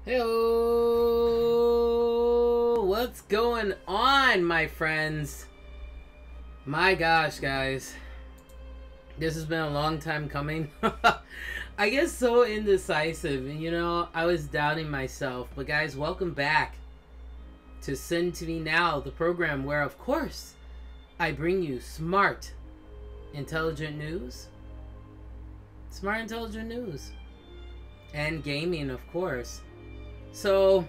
Hello, what's going on, my friends? My gosh, guys, this has been a long time coming. I get so indecisive, and I was doubting myself. But guys, welcome back to SINTVNOW, the program where, of course, I bring you smart, intelligent news. Smart, intelligent news. And gaming, of course. So,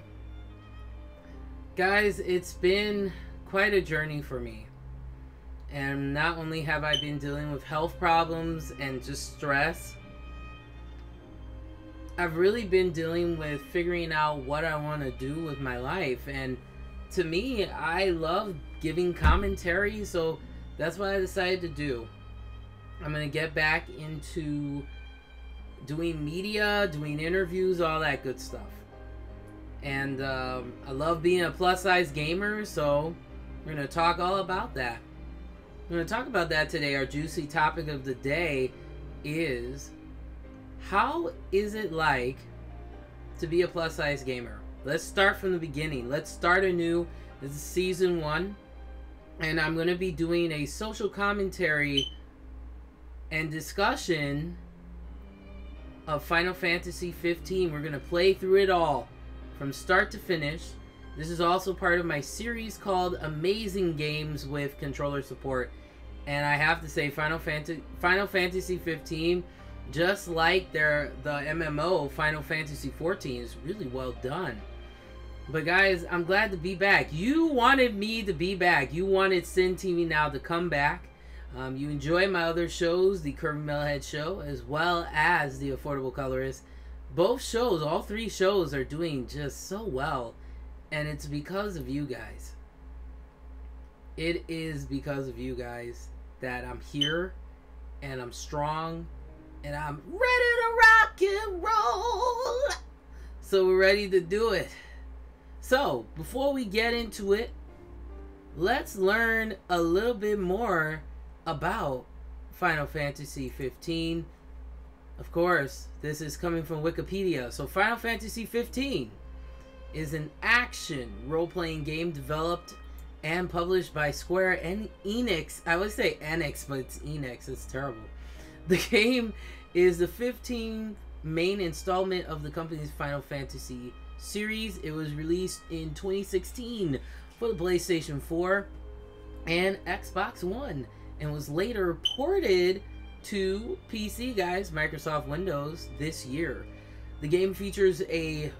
guys, it's been quite a journey for me. And not only have I been dealing with health problems and just stress, I've really been dealing with figuring out what I want to do with my life. And to me, I love giving commentary, so that's what I decided to do. I'm going to get back into doing media, doing interviews, all that good stuff. And I love being a plus-size gamer, so we're going to talk all about that. We're going to talk about that today. Our juicy topic of the day is, how is it like to be a plus-size gamer? Let's start from the beginning. Let's start anew. This is season 1. And I'm going to be doing a social commentary and discussion of Final Fantasy 15. We're going to play through it all from start to finish. This is also part of my series called Amazing Games with Controller Support. And I have to say, Final Fantasy 15, just like the MMO Final Fantasy 14, is really well done. But guys, I'm glad to be back. You wanted me to be back. You wanted SINTVNOW to come back. You enjoy my other shows, the Curvy Metalhead Show, as well as the Affordable Colorist. Both shows, all 3 shows, are doing just so well. And it's because of you guys. It is because of you guys that I'm here, and I'm strong, and I'm ready to rock and roll. So we're ready to do it. So, before we get into it, let's learn a little bit more about Final Fantasy 15. Of course, this is coming from Wikipedia. So Final Fantasy 15 is an action role-playing game developed and published by Square Enix. I would say Enix, but it's Enix. It's terrible. The game is the 15th main installment of the company's Final Fantasy series. It was released in 2016 for the PlayStation 4 and Xbox One, and was later ported to PC, guys, Microsoft Windows, this year. The game features an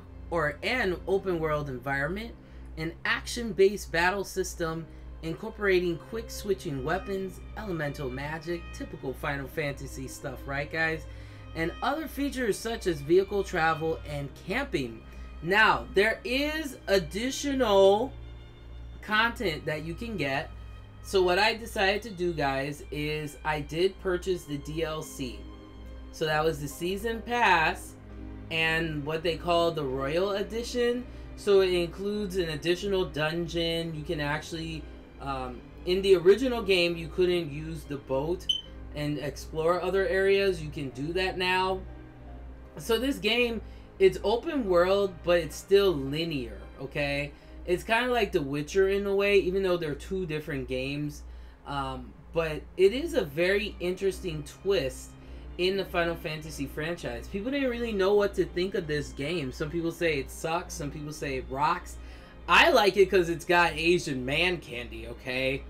open world environment, an action-based battle system incorporating quick switching weapons, elemental magic, typical Final Fantasy stuff, right guys? And other features such as vehicle travel and camping. Now, there is additional content that you can get. So what I decided to do, guys, is I did purchase the DLC. So that was the Season Pass and what they call the Royal Edition. So it includes an additional dungeon. You can actually, in the original game, you couldn't use the boat and explore other areas. You can do that now. So this game, it's open world, but it's still linear, okay? It's kind of like The Witcher in a way, even though they're 2 different games. But it is a very interesting twist in the Final Fantasy franchise. People didn't really know what to think of this game. Some people say it sucks. Some people say it rocks. I like it because it's got Asian man candy, okay?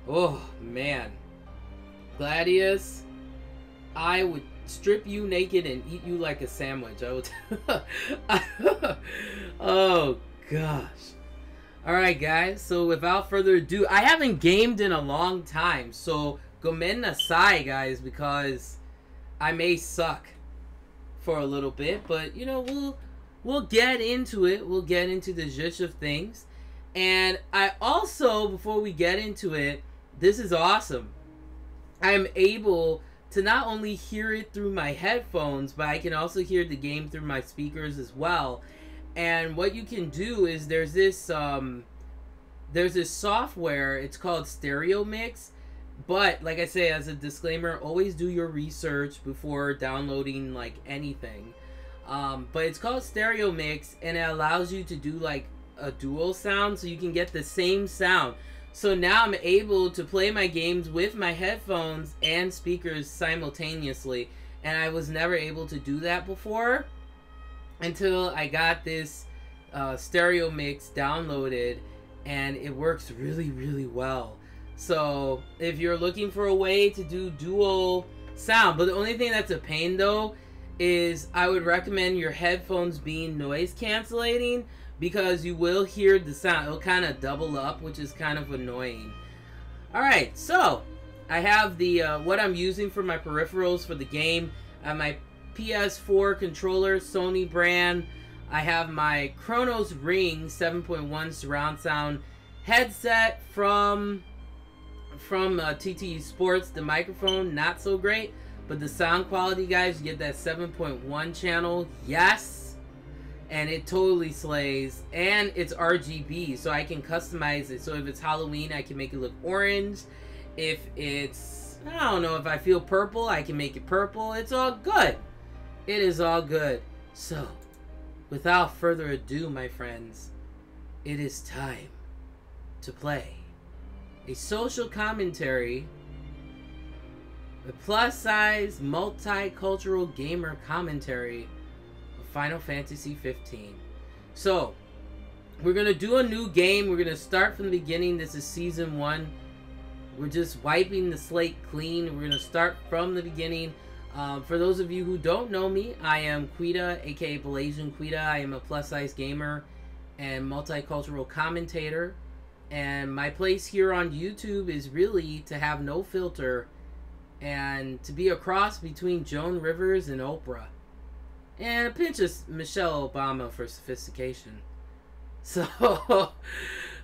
Oh, man. Gladius, I would strip you naked and eat you like a sandwich. I would... Oh, gosh. Alright guys, so without further ado, I haven't gamed in a long time, so gomen nasai, guys, because I may suck for a little bit, but we'll get into it. We'll get into the gist of things. And I also, before we get into it, this is awesome. I'm able to not only hear it through my headphones, but I can also hear the game through my speakers as well. And what you can do is there's this software. It's called Stereo Mix. But like I say, as a disclaimer, always do your research before downloading like anything. But it's called stereo mix, and it allows you to do like a dual sound, so you can get the same sound. So now I'm able to play my games with my headphones and speakers simultaneously, and I was never able to do that before until I got this stereo mix downloaded, and it works really, really well. So if you're looking for a way to do dual sound, but the only thing that's a pain though is I would recommend your headphones being noise cancellating, because you will hear the sound. It'll kind of double up, which is kind of annoying. Alright, so I have the what I'm using for my peripherals for the game. I have my PS4 controller, Sony brand. I have my Kronos Ring 7.1 surround sound headset from TT Sports. The microphone, not so great, but the sound quality, guys, you get that 7.1 channel. Yes! And it totally slays. And it's RGB, so I can customize it. So if it's Halloween, I can make it look orange. If it's, I don't know, if I feel purple, I can make it purple. It's all good. It is all good. So, without further ado, my friends, it is time to play a social commentary, a plus-size, multicultural gamer commentary of Final Fantasy 15. So, we're going to do a new game. We're going to start from the beginning. This is Season 1. We're just wiping the slate clean. We're going to start from the beginning. For those of you who don't know me, I am Quita, aka Blasian Quita. I am a plus-size gamer and multicultural commentator. And my place here on YouTube is really to have no filter and to be a cross between Joan Rivers and Oprah. And a pinch of Michelle Obama for sophistication. So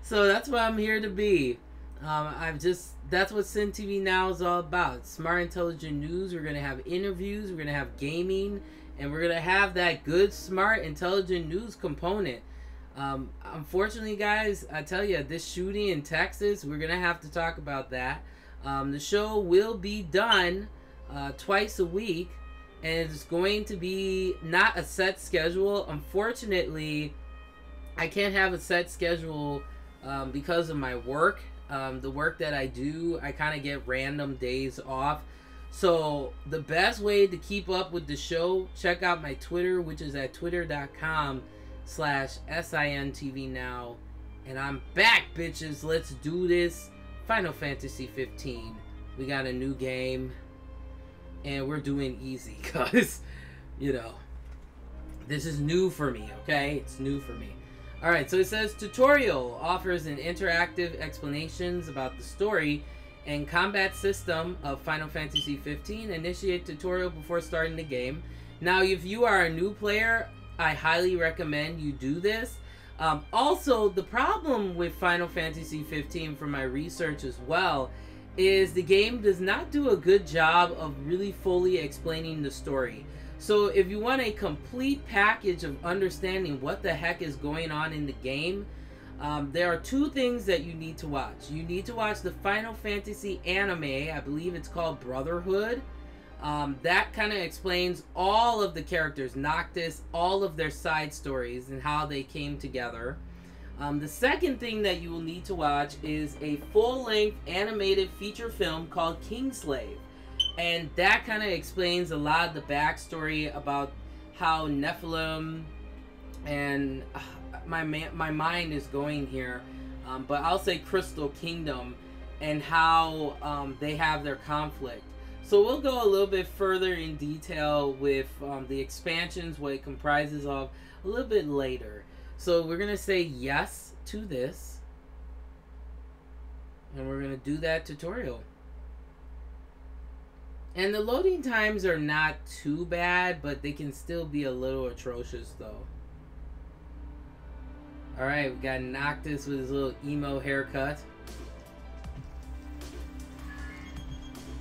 that's what I'm here to be. That's what SINTVNOW is all about. Smart, intelligent news. We're going to have interviews. We're going to have gaming. And we're going to have that good, smart, intelligent news component. Unfortunately, guys, I tell you, this shooting in Texas, we're going to have to talk about that. The show will be done twice a week. And it's going to be not a set schedule. Unfortunately, I can't have a set schedule because of my work. The work that I do, I kind of get random days off. So the best way to keep up with the show, check out my Twitter, which is at twitter.com/SINTVNOW. And I'm back, bitches. Let's do this. Final Fantasy 15. We got a new game. And we're doing easy because, you know, this is new for me, okay? It's new for me. Alright, so it says, tutorial offers an interactive explanations about the story and combat system of Final Fantasy 15. Initiate tutorial before starting the game. Now, if you are a new player, I highly recommend you do this. Also, the problem with Final Fantasy 15 from my research as well is the game does not do a good job of really fully explaining the story. So if you want a complete package of understanding what the heck is going on in the game, there are two things that you need to watch. You need to watch the Final Fantasy anime. I believe it's called Brotherhood. That kind of explains all of the characters, Noctis, all of their side stories and how they came together. The second thing that you will need to watch is a full-length animated feature film called Kingslave. And that kind of explains a lot of the backstory about how Nephilim and my mind is going here. But I'll say Crystal Kingdom and how they have their conflict. So we'll go a little bit further in detail with the expansions, what it comprises of, a little bit later. So we're going to say yes to this. And we're going to do that tutorial. And the loading times are not too bad, but they can still be a little atrocious though. Alright, we got Noctis with his little emo haircut.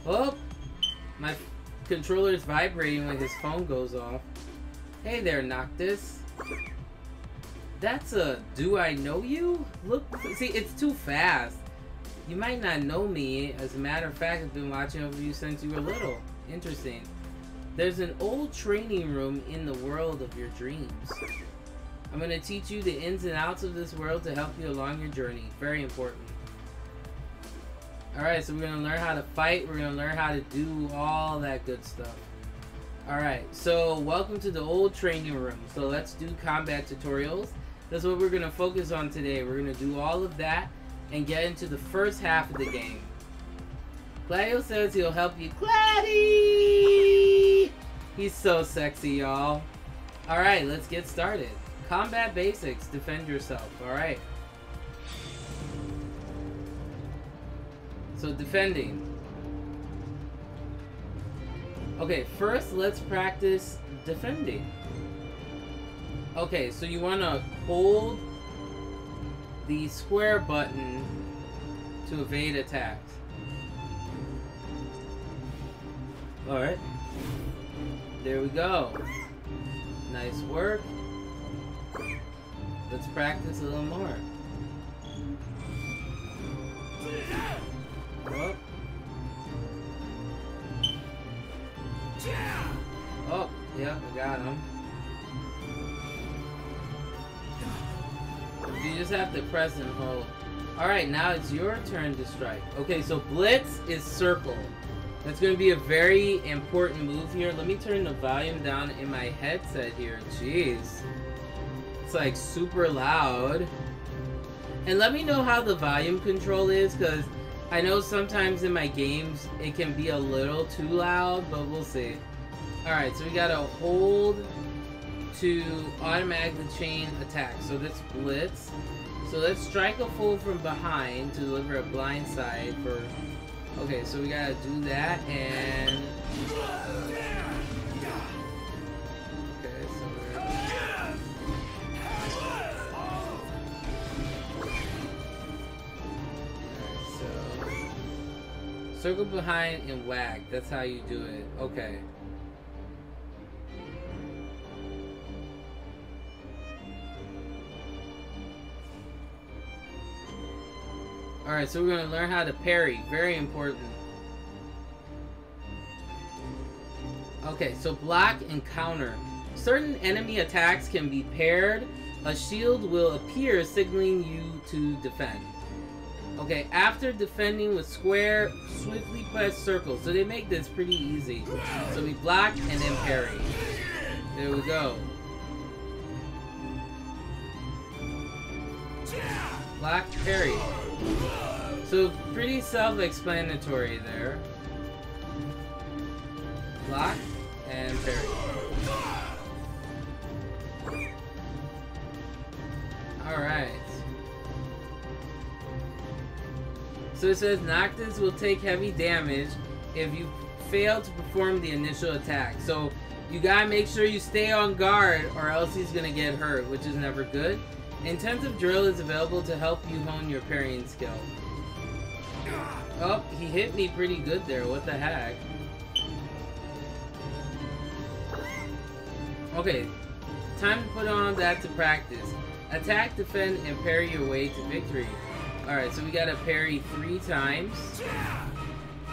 Oh! My controller's vibrating when his phone goes off. Hey there, Noctis. That's a do I know you? Look, see, it's too fast. You might not know me. As a matter of fact, I've been watching over you since you were little. Interesting. There's an old training room in the world of your dreams. I'm going to teach you the ins and outs of this world to help you along your journey. Very important. Alright, so we're going to learn how to fight. We're going to learn how to do all that good stuff. Alright, so welcome to the old training room. So let's do combat tutorials. That's what we're going to focus on today. We're going to do all of that and get into the first half of the game. Gladio says he'll help you. Gladdy! He's so sexy, y'all. Alright, let's get started. Combat basics. Defend yourself. Alright. So, defending. Okay, first let's practice defending. Okay, so you want to hold the square button to evade attacks. Alright. There we go. Nice work. Let's practice a little more. Oh. Oh, yeah, I got him. You just have to press and hold. Alright, now it's your turn to strike. Okay, so Blitz is circle. That's going to be a very important move here. Let me turn the volume down in my headset here. Jeez. It's like super loud. And let me know how the volume control is, because I know sometimes in my games it can be a little too loud, but we'll see. Alright, so we gotta hold to automatically chain attack. So that's Blitz. So let's strike a fool from behind to deliver a blind side for... Okay, so we gotta do that, and... Okay, so we're... Circle behind and whack. That's how you do it. Okay. Alright, so we're going to learn how to parry. Very important. Okay, so block and counter. Certain enemy attacks can be paired. A shield will appear signaling you to defend. Okay, after defending with square, swiftly press circle. So they make this pretty easy. So we block and then parry. There we go. Block, parry. So pretty self-explanatory there. Block and parry. Alright. So it says Noctis will take heavy damage if you fail to perform the initial attack. So you gotta make sure you stay on guard or else he's gonna get hurt, which is never good. Intensive drill is available to help you hone your parrying skill. Oh, he hit me pretty good there. What the heck? Okay, time to put on that to practice. Attack, defend, and parry your way to victory. Alright, so we gotta parry 3 times.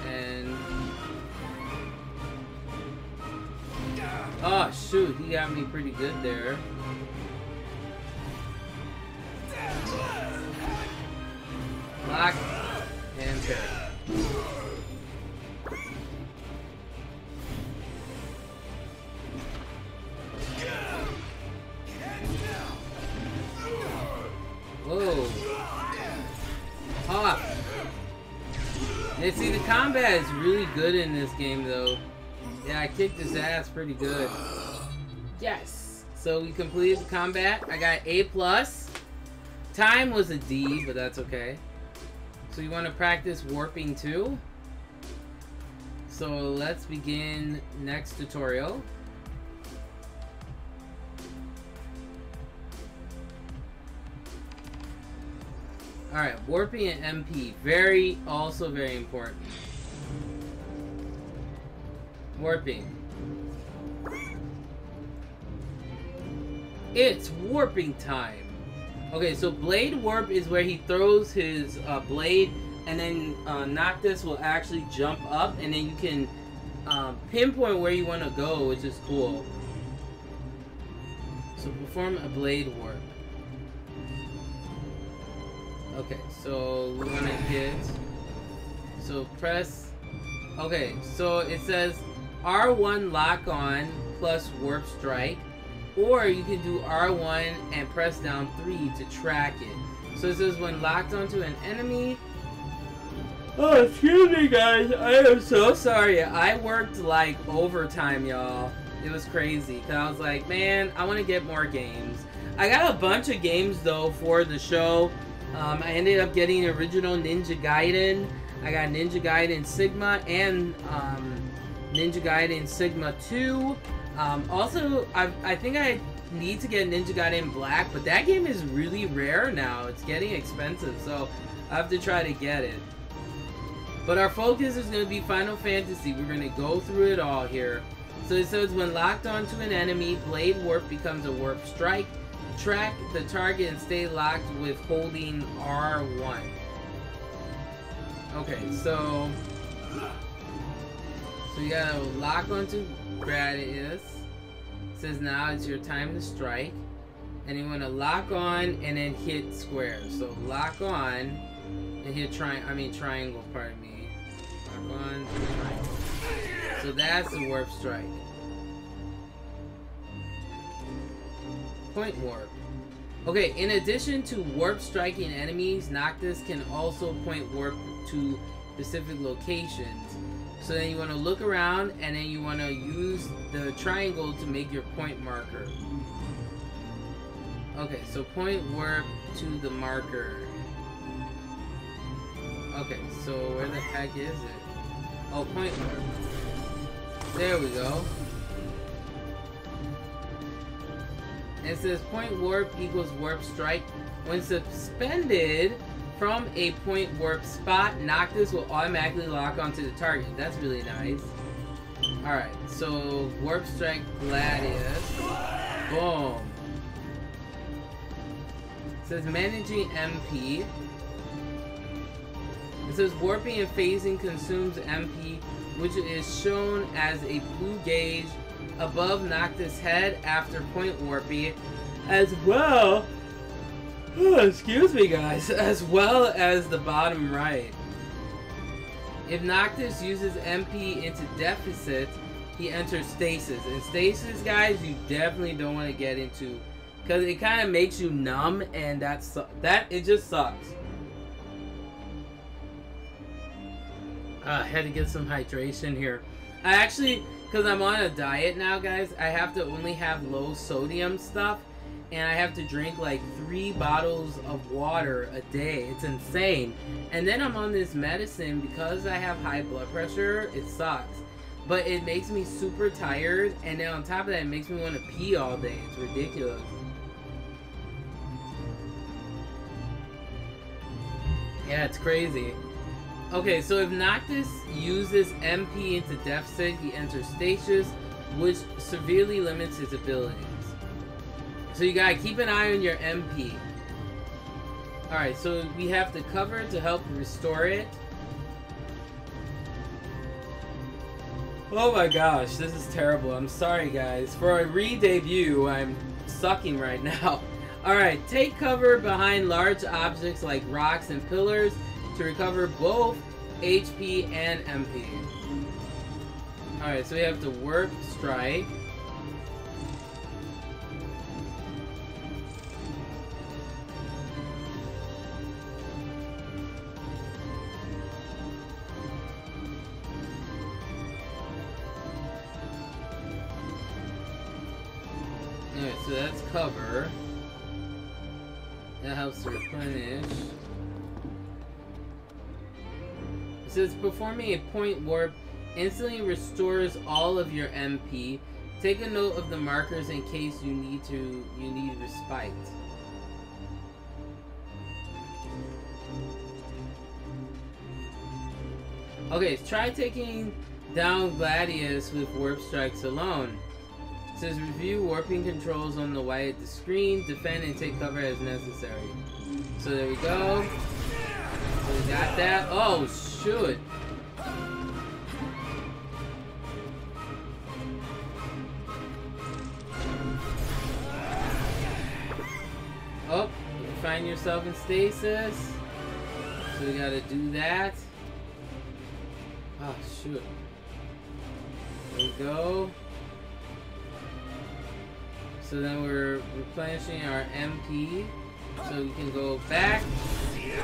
And... Oh, shoot, he got me pretty good there. Block and parry. Whoa. Ah. And see, the combat is really good in this game, though. Yeah, I kicked his ass pretty good. Yes. So we completed the combat. I got A+. Time was a D, but that's okay. So you want to practice warping too? So let's begin next tutorial. Alright, warping and MP. Also very important. Warping. It's warping time. Okay, so blade warp is where he throws his blade, and then Noctis will actually jump up, and then you can pinpoint where you want to go, which is cool. So perform a blade warp. Okay, so we want to hit. So press. Okay, so it says R1 lock on plus warp strike, or you can do R1 and press down 3 to track it. So it says when locked onto an enemy. Oh, excuse me, guys. I am so sorry. I worked like overtime, y'all. It was crazy. Cause I was like, man, I want to get more games. I got a bunch of games though for the show. I ended up getting original Ninja Gaiden. I got Ninja Gaiden Sigma and Ninja Gaiden Sigma 2. Also, I think I need to get Ninja Gaiden Black, but that game is really rare now. It's getting expensive, so I have to try to get it. But our focus is going to be Final Fantasy. We're going to go through it all here. So it says when locked onto an enemy, Blade Warp becomes a Warp Strike. Track the target and stay locked with holding R1. Okay, so you gotta lock onto Gradius. It says now it's your time to strike. And you want to lock on and then hit square. So lock on and hit triangle, pardon me. Lock on, triangle. So that's the warp strike. Point warp. Okay, in addition to warp striking enemies, Noctis can also point warp to specific locations. So then you want to look around and then you want to use the triangle to make your point marker. Okay, so point warp to the marker. Okay, so where the heck is it? Oh, point warp. There we go. It says point warp equals warp strike. When suspended from a point warp spot, Noctis will automatically lock onto the target. That's really nice. Alright, so warp strike Gladius. Boom. It says managing MP. It says warping and phasing consumes MP, which is shown as a blue gauge above Noctis' head after point warping, as well. Excuse me, guys. As well as the bottom right. If Noctis uses MP into deficit, he enters stasis. And stasis, guys, you definitely don't want to get into, because it kind of makes you numb, and it just sucks. I had to get some hydration here. I actually, because I'm on a diet now, guys, I have to only have low sodium stuff, and I have to drink like 3 bottles of water a day. It's insane. And then I'm on this medicine because I have high blood pressure. It sucks. But it makes me super tired, and then on top of that, it makes me want to pee all day. It's ridiculous. Yeah, it's crazy. Okay, so if Noctis uses MP into deficit, he enters stasis, which severely limits his abilities. So you gotta keep an eye on your MP. Alright, so we have the cover to help restore it. Oh my gosh, this is terrible. I'm sorry, guys. For a re-debut, I'm sucking right now. Alright, take cover behind large objects like rocks and pillars to recover both HP and MP. Alright, so we have the warp strike. Alright, so that's cover. That helps to replenish. It says performing a point warp instantly restores all of your MP. Take a note of the markers in case you need respite. Okay, try taking down Gladius with warp strikes alone. It says review warping controls on the right of the screen. Defend and take cover as necessary. So there we go. So we got that. Oh shoot. find yourself in stasis. So we gotta do that. Oh shoot. There we go. So then we're replenishing our MP. So we can go back. There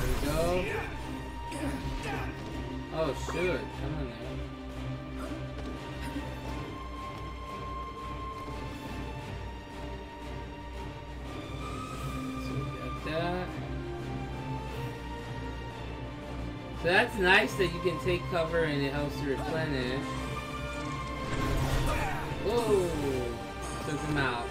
we go. Oh shoot. Come on there. That. So that's nice that you can take cover and it helps to replenish. Whoa! Took him out.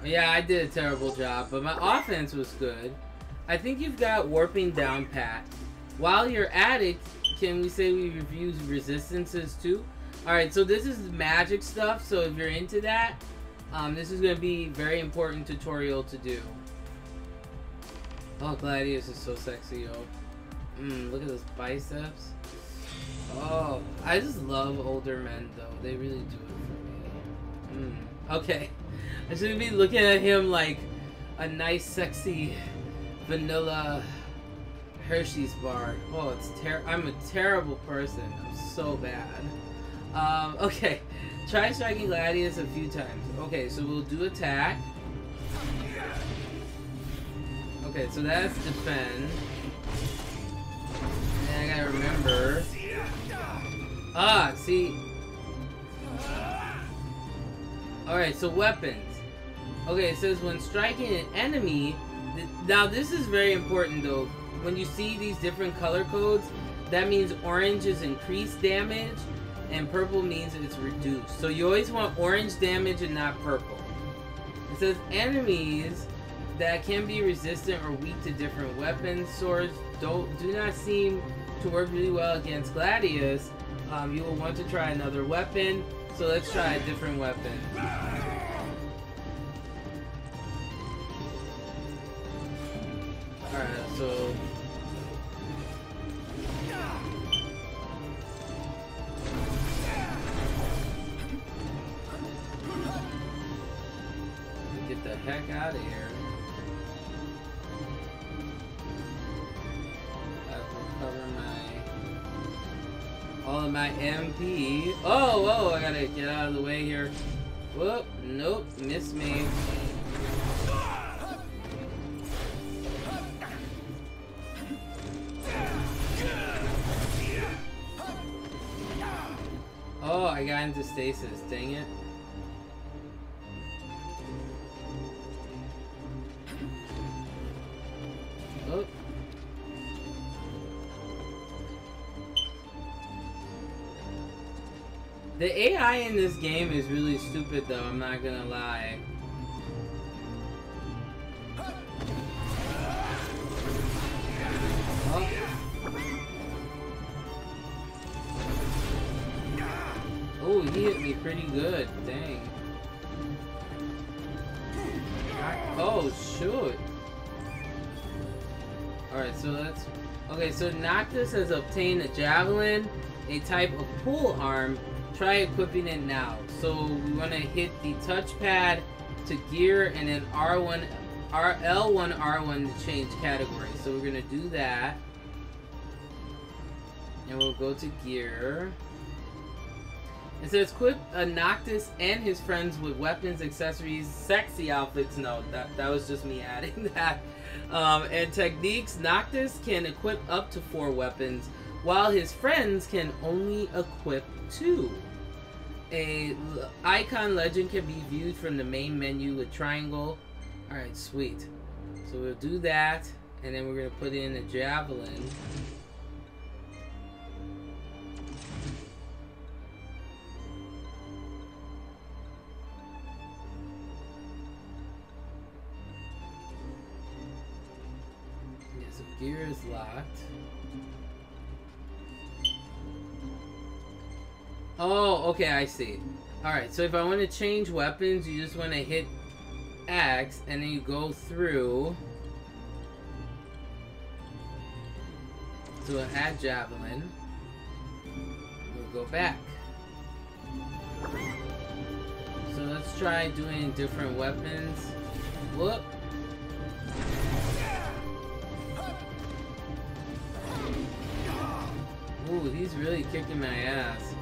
Yeah, I did a terrible job, but my offense was good. I think you've got warping down pat. While you're at it, can we say we review resistances too? Alright, so this is magic stuff, so if you're into that, this is going to be a very important tutorial to do. Oh, Gladius is so sexy, yo. Look at those biceps. Oh, I just love older men, though. They really do it for me. Okay. I should be looking at him like a nice, sexy, vanilla Hershey's bar. Oh, I'm a terrible person. I'm so bad. Okay. Try striking Gladius a few times. Okay, so we'll do attack. Okay, so that's defend. And I gotta remember. Ah, see. Alright, so weapons. Okay, it says when striking an enemy. Now, this is very important though. When you see these different color codes, that means orange is increased damage. And purple means it's reduced. So you always want orange damage and not purple. It says enemies that can be resistant or weak to different weapons, swords, do not seem to work really well against Gladius. You will want to try another weapon. So let's try a different weapon. Alright, so... get the heck out of here. I will recover all of my MP. Oh, I gotta get out of the way here. Whoop, nope, missed me. Oh, I got into stasis, dang it. Oh. The AI in this game is really stupid though, I'm not gonna lie. Oh. Oh, he hit me pretty good, dang. Oh, shoot. Alright, so let's... Okay, so Noctis has obtained a javelin, a type of pull arm. Try equipping it now. So we want to hit the touchpad to gear and then L1, R1 to change category. So we're going to do that. And we'll go to gear. It says equip Noctis and his friends with weapons, accessories, sexy outfits. No, that was just me adding that. And techniques. Noctis can equip up to 4 weapons, while his friends can only equip 2. A icon legend can be viewed from the main menu with triangle. Alright, sweet. So we'll do that, and then we're going to put in a javelin. Gear is locked. Oh, okay, I see. Alright, so if I want to change weapons, you just want to hit X, and then you go through. So we'll add javelin. We'll go back. So let's let's try doing different weapons. Whoop. Ooh, he's really kicking my ass.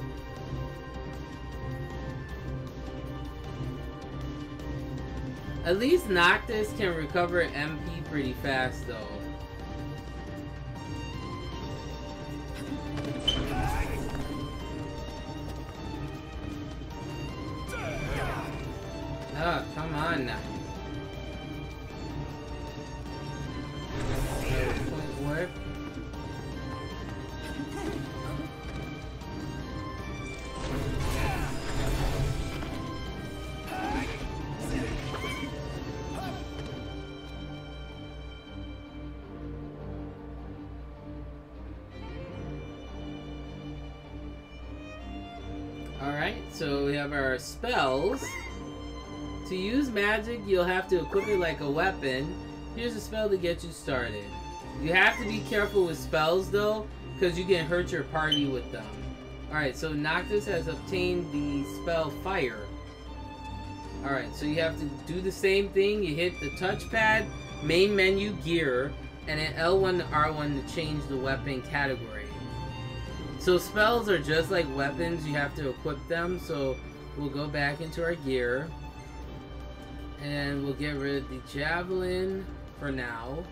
At least Noctis can recover MP pretty fast though. Oh, come on now. Point warp. Alright, so we have our spells. To use magic, you'll have to equip it like a weapon. Here's a spell to get you started. You have to be careful with spells though, because you can hurt your party with them. Alright, so Noctis has obtained the spell Fire. Alright, so you have to do the same thing. You hit the touchpad, main menu, gear, and then L1 to R1 to change the weapon category. So spells are just like weapons, you have to equip them. So we'll go back into our gear. And we'll get rid of the javelin for now.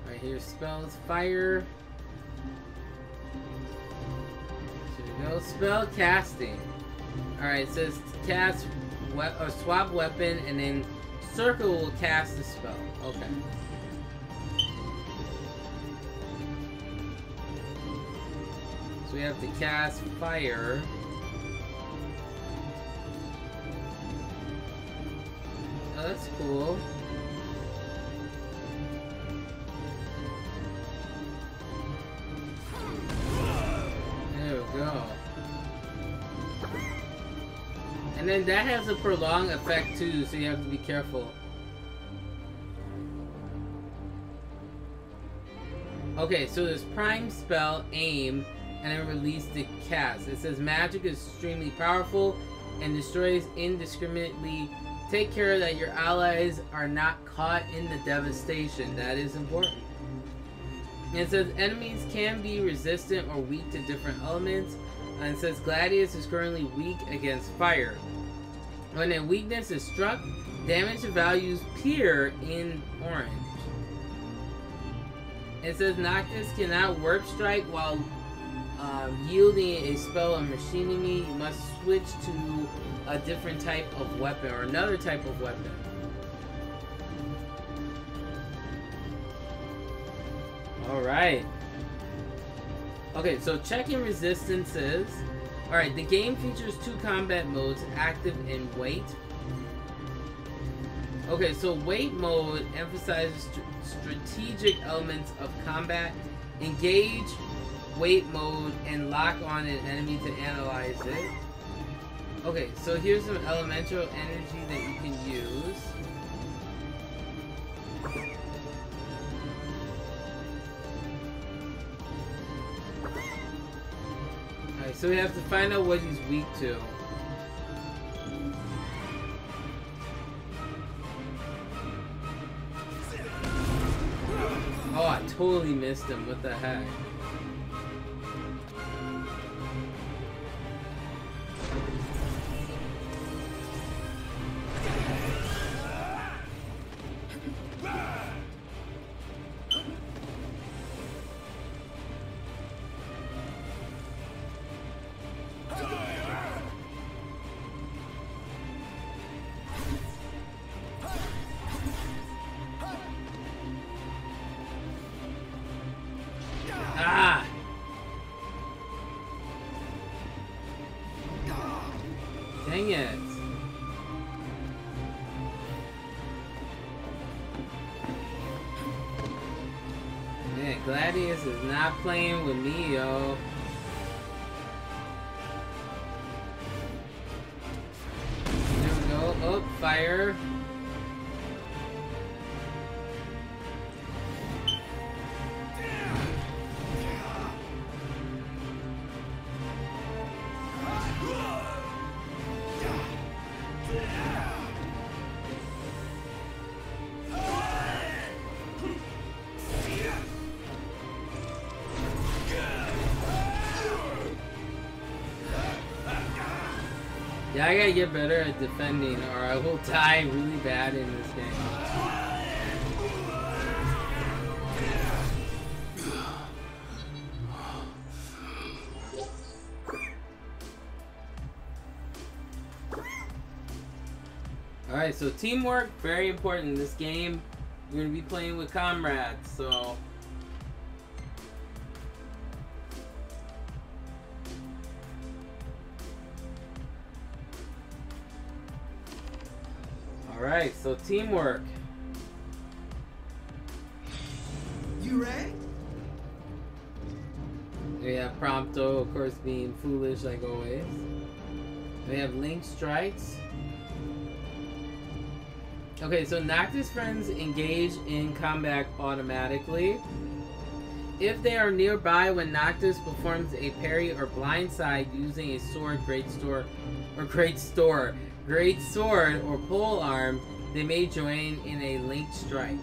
Alright, here's spells. Fire. Here we go. Spell casting. Alright, it says cast or swap weapon, and then circle will cast the spell. Okay. So we have to cast fire. Oh, that's cool. There we go. And then that has a prolonged effect too, so you have to be careful. Okay, so there's prime spell, aim, and then release the cast. It says magic is extremely powerful and destroys indiscriminately. Take care that your allies are not caught in the devastation. That is important. And it says enemies can be resistant or weak to different elements. And it says Gladius is currently weak against fire. When a weakness is struck, damage values appear in orange. It says Noctis cannot warp strike while yielding a spell of machining me. You must switch to a different type of weapon or another type of weapon. Alright. Okay, so checking resistances. Alright, the game features 2 combat modes, active and wait. Okay, so wait mode emphasizes strategic elements of combat. Engage wait mode and lock on an enemy to analyze it. Okay, so here's some elemental energy that you can use. Alright, so we have to find out what he's weak to. Oh, I totally missed him. What the heck? Ah! Dang it. Man, Gladius is not playing with me, yo. There we go. Oh, fire. Yeah, I gotta get better at defending or I will die really bad in this game. Alright, so teamwork, very important in this game. You're gonna be playing with comrades, so... Alright, so teamwork. You ready? We have Prompto, of course, being foolish like always. We have Link Strikes. Okay, so Noctis friends engage in combat automatically. If they are nearby when Noctis performs a parry or blindside using a sword, great sword, or pole arm, they may join in a Link Strike.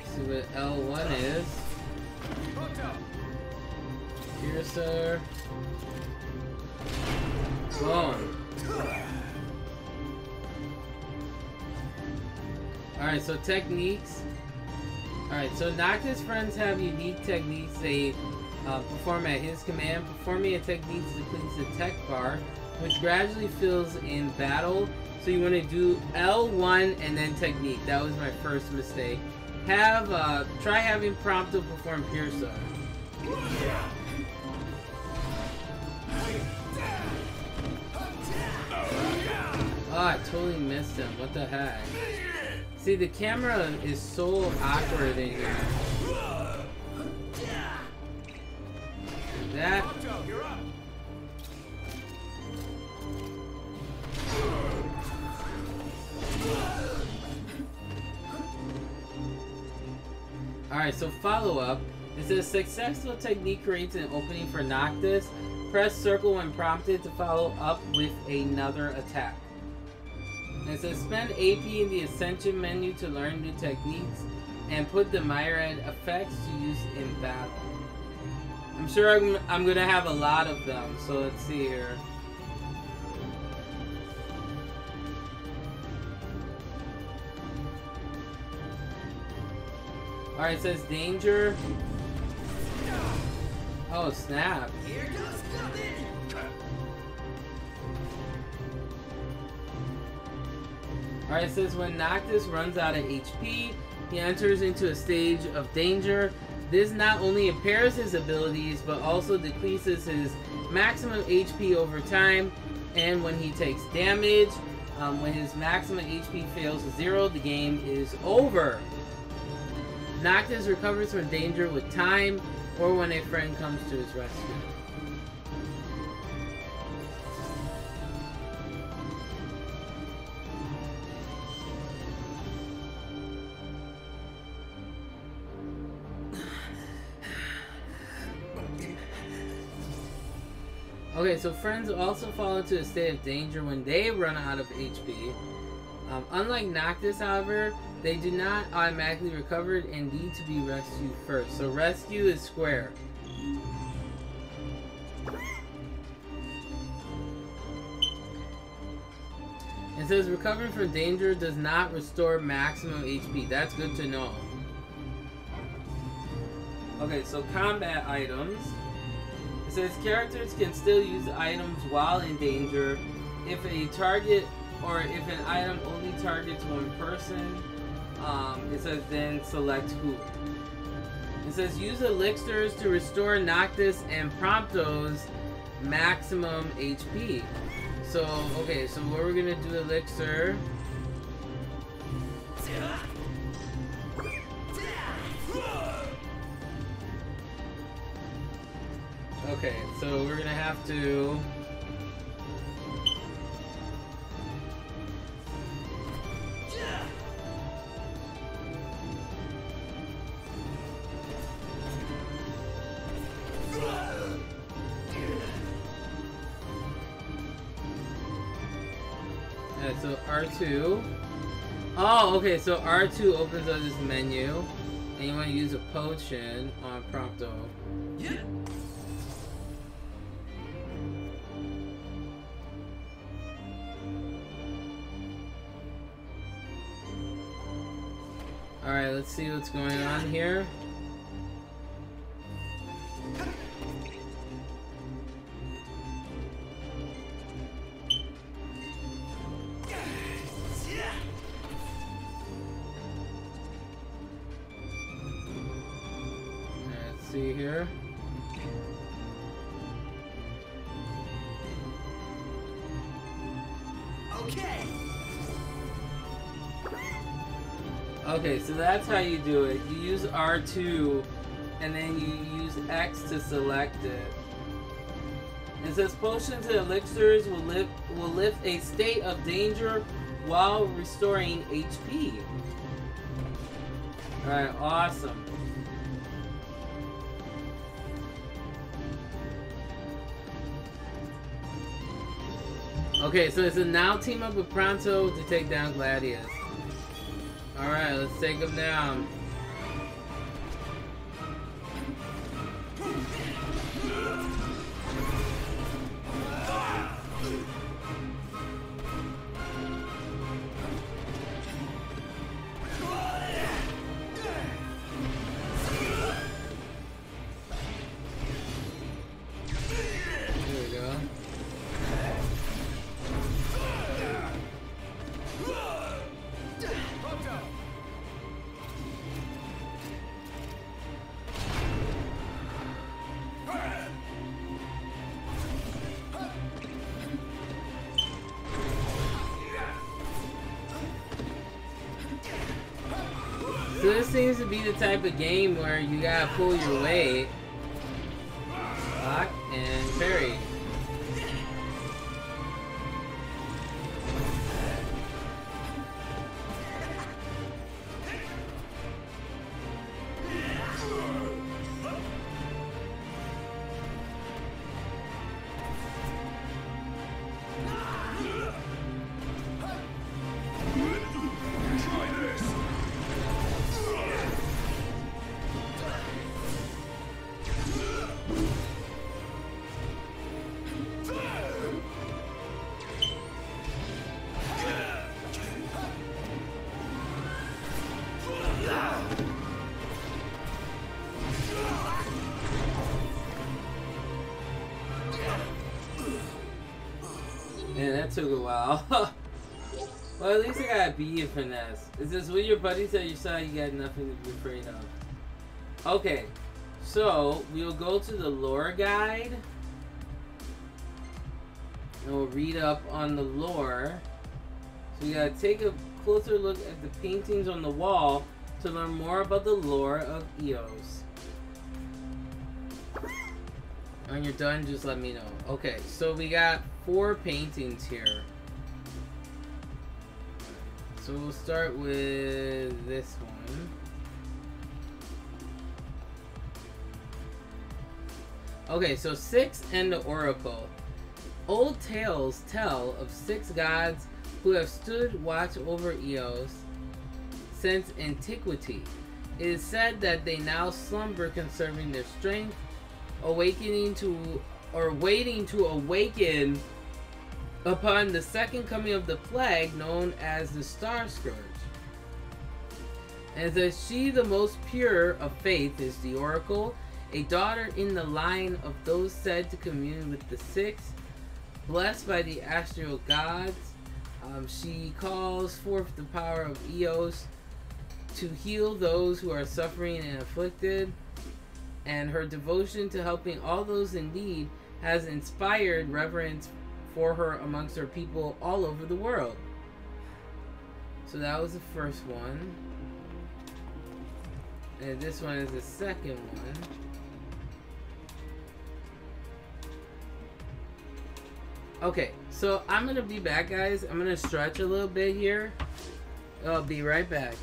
See what L1 is. Piercer. Boom. Alright, so techniques. Alright, so Noctis friends have unique techniques they perform at his command. Performing a technique depletes the tech bar, which gradually fills in battle. So you want to do L1 and then technique. That was my first mistake. Try having Prompto perform Piercer. Oh, I totally missed him. What the heck? See, the camera is so awkward in here. That... Alright, so follow up. It says successful technique creates an opening for Noctis. Press circle when prompted to follow up with another attack. And it says spend AP in the Ascension menu to learn new techniques and put the myriad effects to use in battle. I'm sure I'm gonna have a lot of them, so let's see here. Alright, it says danger. Oh, snap. Here goes nothing. Alright, it says when Noctis runs out of HP, he enters into a stage of danger. This not only impairs his abilities, but also decreases his maximum HP over time. And when he takes damage, when his maximum HP fails to 0, the game is over. Noctis recovers from danger with time, or when a friend comes to his rescue. Okay, so friends also fall into a state of danger when they run out of HP. Unlike Noctis, however, they do not automatically recover and need to be rescued first. So rescue is square. It says recovering from danger does not restore maximum HP. That's good to know. Okay, so combat items. It says characters can still use items while in danger if a target or if an item only targets one person. It says then select who. It says use elixirs to restore Noctis and Prompto's maximum HP. So, okay, so what we're gonna do elixir. Okay, so we're gonna have to... so R2. Oh, okay, so R2 opens up this menu, and you want to use a potion on Prompto. Yeah. Alright, let's see what's going on here. Let's see here. Okay. Okay, so that's how you do it. You use R2 and then you use X to select it. It says potions and elixirs will lift a state of danger while restoring HP. Alright, awesome. Okay, so it's a now team up with Pronto to take down Gladius. Alright, let's take him down. There we go. So this seems to be the type of game where you gotta pull your weight. Lock and parry. Man, that took a while. Well, at least I got a B in finesse. Is this what your buddy said you saw you got nothing to be afraid of? Okay, so we'll go to the lore guide. And we'll read up on the lore. So we gotta take a closer look at the paintings on the wall to learn more about the lore of Eos. When you're done, just let me know. Okay, so we got 4 paintings here. So we'll start with this one. Okay, so 6 and the Oracle. Old tales tell of 6 gods who have stood watch over Eos since antiquity. It is said that they now slumber, conserving their strength, waiting to awaken upon the second coming of the plague known as the Star Scourge. And that she, the most pure of faith, is the Oracle, a daughter in the line of those said to commune with the 6, blessed by the astral gods. She calls forth the power of Eos to heal those who are suffering and afflicted, and her devotion to helping all those in need has inspired reverence for her amongst her people all over the world. So that was the first one. And this one is the second one. Okay, so I'm gonna be back, guys. I'm gonna stretch a little bit here. I'll be right back.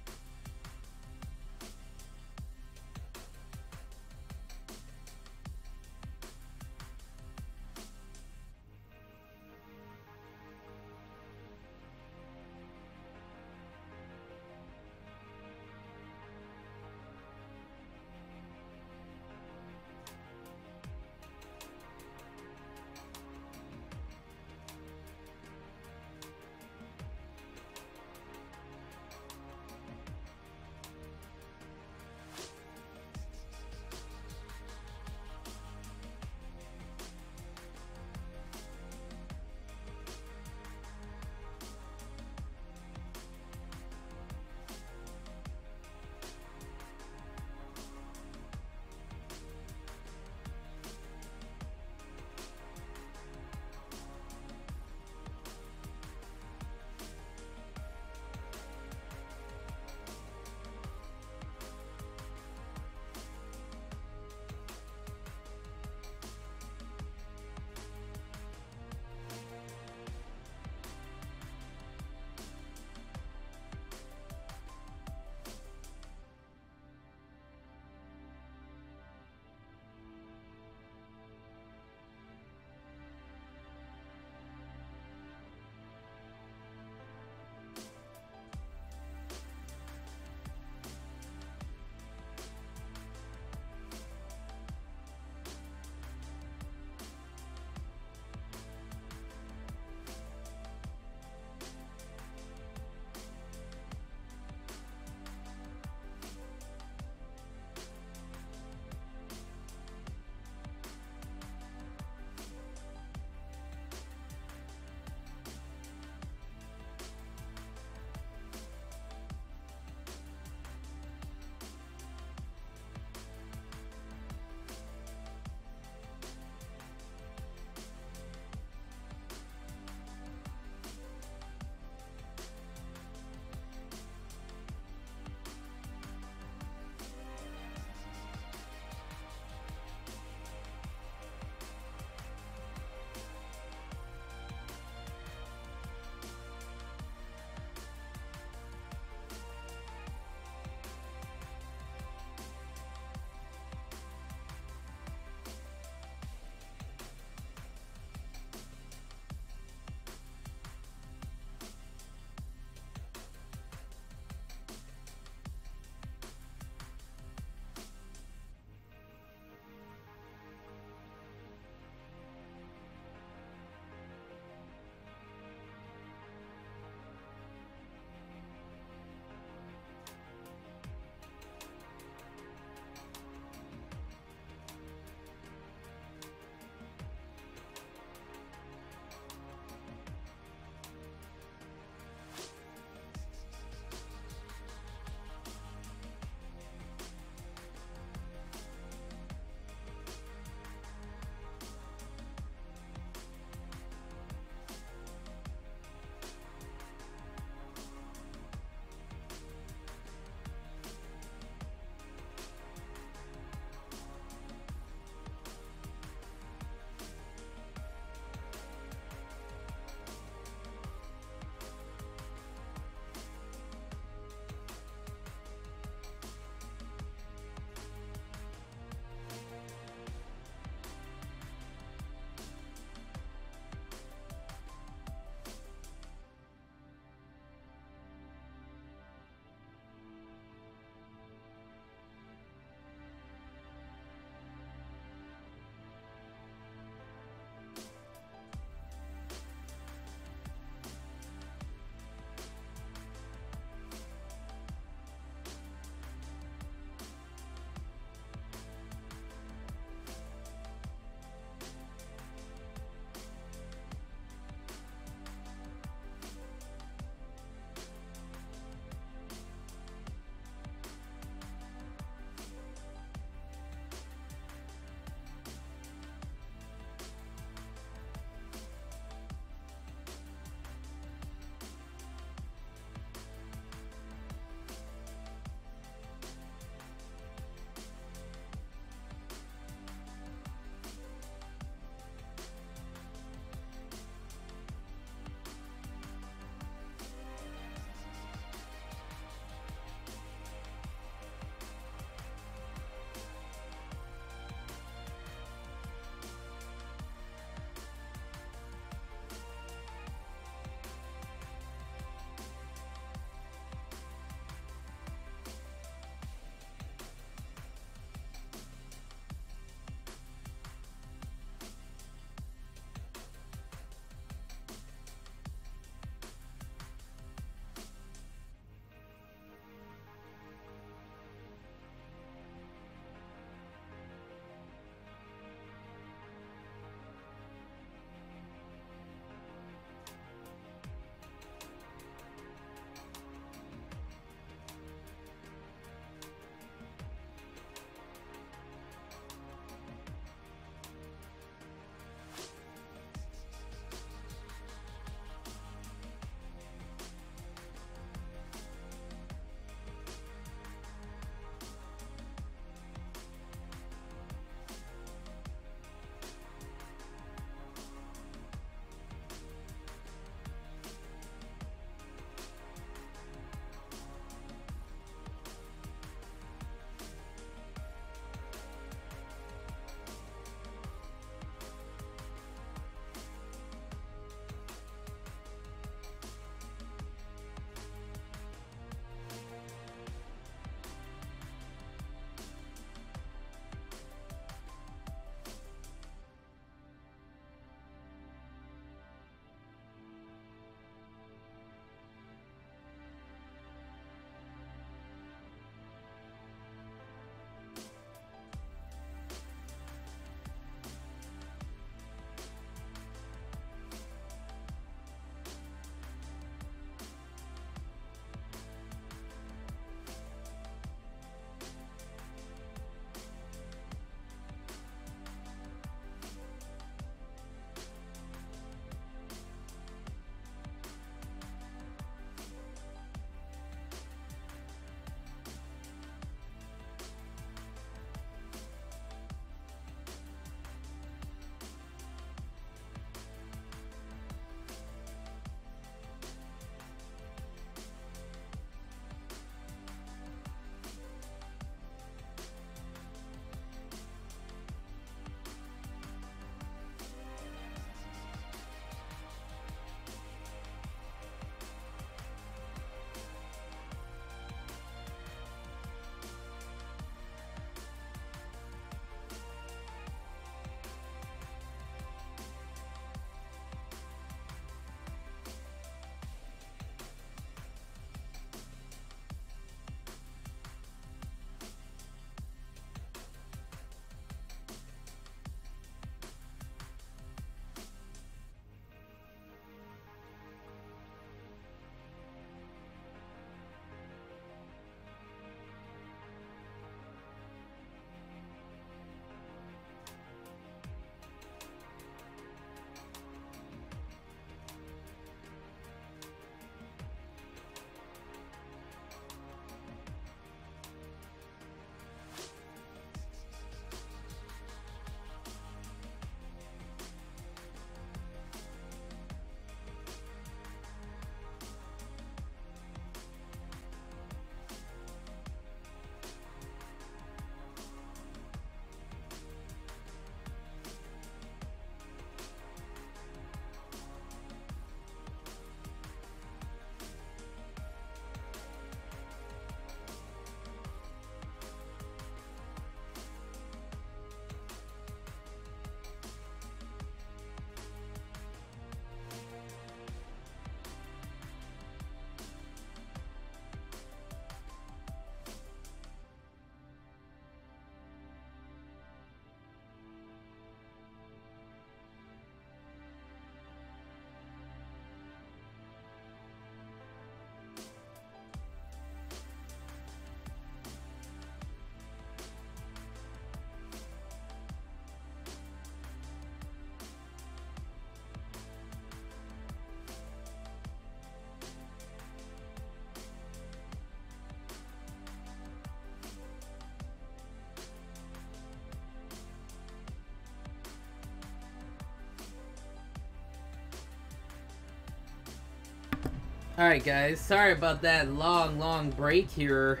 Alright guys, sorry about that long break here.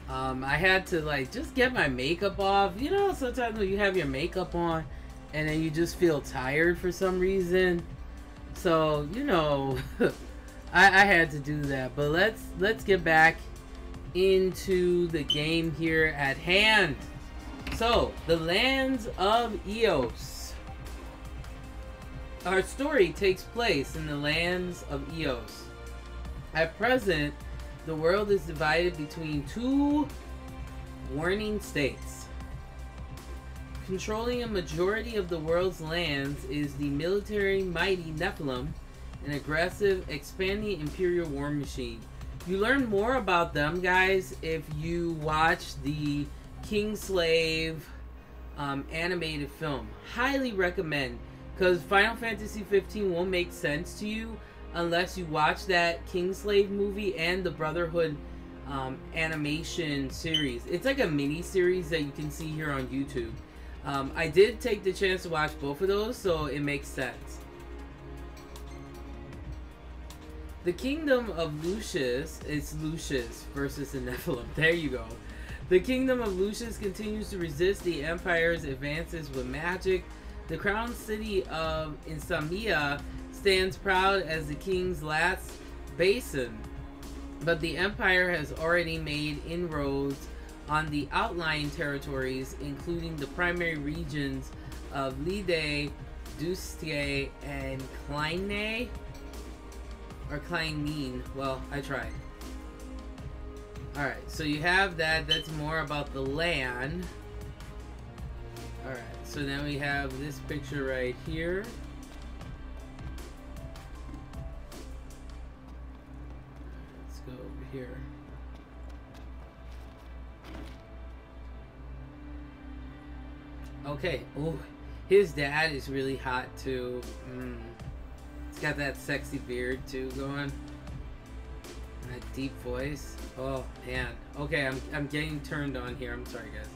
I had to like just get my makeup off. You know, sometimes when you have your makeup on and then you just feel tired for some reason. So, you know, I had to do that. But let's get back into the game here at hand. So, the lands of Eos. Our story takes place in the lands of Eos. At present, the world is divided between two warring states. Controlling a majority of the world's lands is the military mighty Nephilim, an aggressive, expanding imperial war machine. You learn more about them, guys, if you watch the Kingslave animated film. Highly recommend, because Final Fantasy 15 won't make sense to you unless you watch that Kingslave movie and the Brotherhood animation series. It's like a mini series that you can see here on YouTube. I did take the chance to watch both of those, so it makes sense. The kingdom of Lucius, it's Lucius versus the Nephilim. There you go. The kingdom of Lucius continues to resist the Empire's advances with magic. The crown city of Insomnia stands proud as the king's last basin, but the Empire has already made inroads on the outlying territories, including the primary regions of Lide, Dustie, and Kleine, or Kleinine. Well, I tried. Alright, so you have that. That's more about the land. Alright, so then we have this picture right here. Let's go over here. Okay. Oh, his dad is really hot too. He's got that sexy beard too going. And that deep voice. Oh man. Okay, I'm getting turned on here. I'm sorry, guys.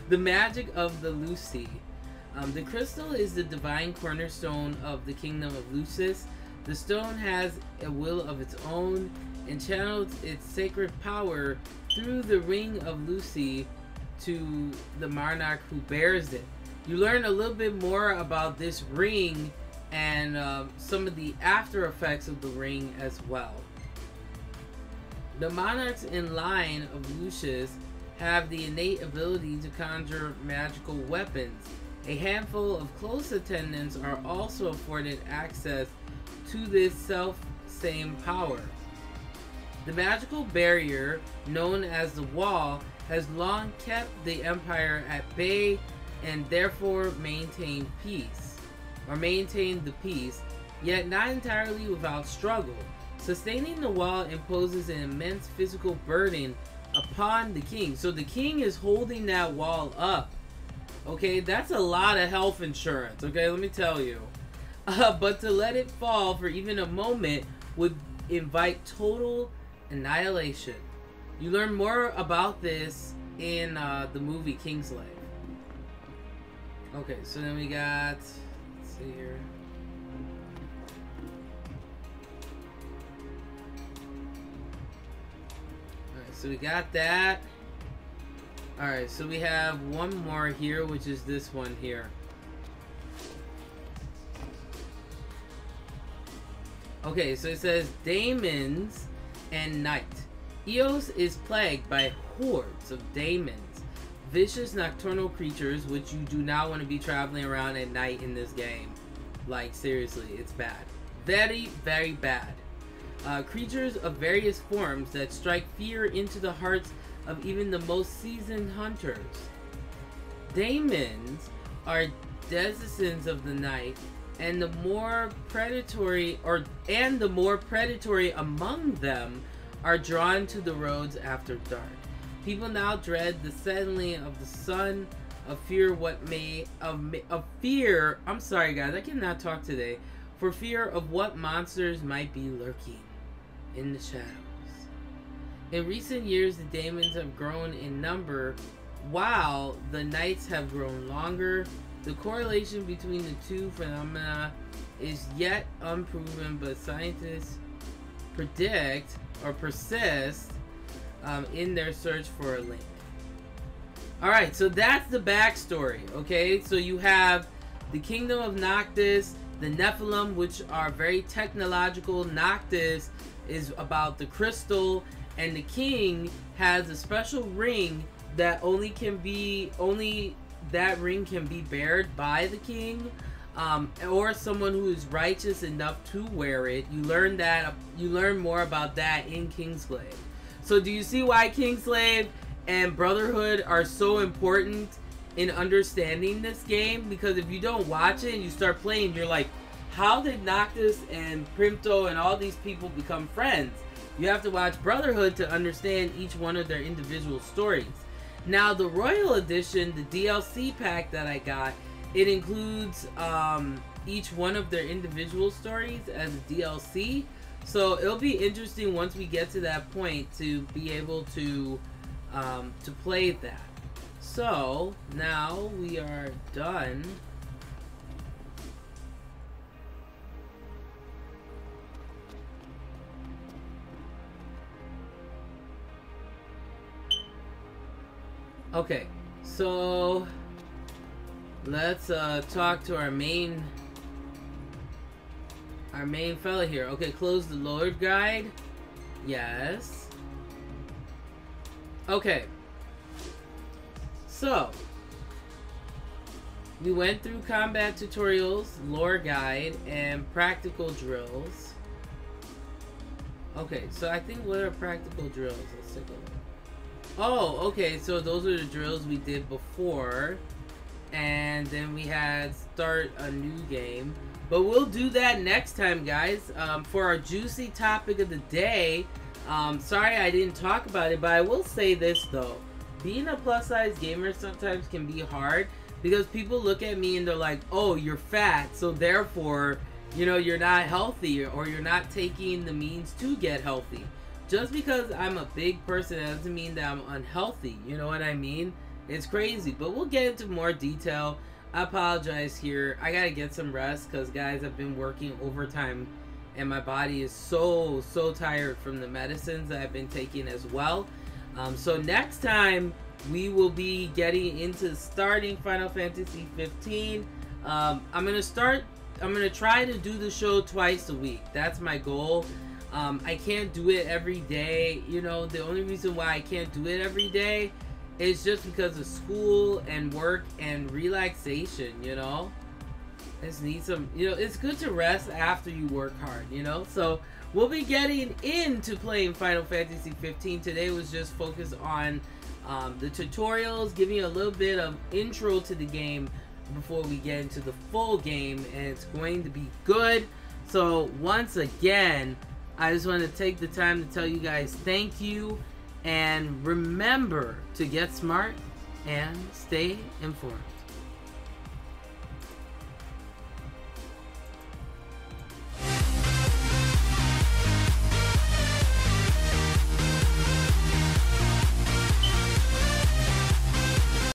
The magic of the Lucy. The crystal is the divine cornerstone of the kingdom of Lucis. The stone has a will of its own and channels its sacred power through the ring of Lucy to the monarch who bears it. You learn a little bit more about this ring and some of the after effects of the ring as well. The monarchs in line of Lucius have the innate ability to conjure magical weapons. A handful of close attendants are also afforded access to this self-same power. The magical barrier, known as the Wall, has long kept the Empire at bay and therefore maintained the peace, yet not entirely without struggle. Sustaining the Wall imposes an immense physical burden upon the king. So the king is holding that wall up. Okay, that's a lot of health insurance, okay, let me tell you. But to let it fall for even a moment would invite total annihilation. You learn more about this in the movie Kingslave. Okay, so then we got, let's see here. Alright, so we got that. Alright, so we have one more here, which is this one here. Okay, so it says Daemons and Night. Eos is plagued by hordes of daemons, vicious nocturnal creatures which you do not want to be traveling around at night in this game. Like, seriously, it's bad. Very, very bad. Creatures of various forms that strike fear into the hearts of even the most seasoned hunters. Daemons are denizens of the night, and the more predatory among them are drawn to the roads after dark. People now dread the settling of the sun, I'm sorry guys, I cannot talk today, for fear of what monsters might be lurking in the shadows. In recent years, the daemons have grown in number, while the nights have grown longer. The correlation between the two phenomena is yet unproven, but scientists predict or persist in their search for a link. Alright, so that's the backstory, okay? So you have the kingdom of Noctis, the Nephilim, which are very technological. Noctis is about the crystal, and the king has a special ring that only that ring can be bared by the king, or someone who is righteous enough to wear it. You learn more about that in Kingslave. So do you see why Kingslave and Brotherhood are so important in understanding this game? Because if you don't watch it and you start playing, you're like, how did Noctis and Primto and all these people become friends? You have to watch Brotherhood to understand each one of their individual stories. Now, the Royal Edition, the DLC pack that I got, it includes each one of their individual stories as a DLC. So it'll be interesting once we get to that point to be able to play that. So now we are done. Okay, so let's talk to our main fella here. Okay, close the Lord Guide. Yes. Okay. So we went through combat tutorials, lore guide, and practical drills. Okay, so I think what are practical drills? Let's take a look. Oh, okay, so those are the drills we did before. And then we had start a new game. But we'll do that next time, guys. For our juicy topic of the day, sorry I didn't talk about it, but I will say this, though. Being a plus-size gamer sometimes can be hard because people look at me and they're like, oh, you're fat, so therefore, you know, you're not healthy or you're not taking the means to get healthy. Just because I'm a big person doesn't mean that I'm unhealthy. You know what I mean? It's crazy. But we'll get into more detail. I apologize here. I gotta get some rest because, guys, I've been working overtime and my body is so tired from the medicines that I've been taking as well. So next time we will be getting into starting Final Fantasy 15. I'm gonna try to do the show twice a week. That's my goal. I can't do it every day. You know, the only reason why I can't do it every day is just because of school and work and relaxation, you know. I just need some, you know, it's good to rest after you work hard, you know. So we'll be getting into playing Final Fantasy 15. Today was just focused on the tutorials, giving you a little bit of intro to the game before we get into the full game, and it's going to be good. So once again, I just want to take the time to tell you guys thank you, and remember to get smart and stay informed.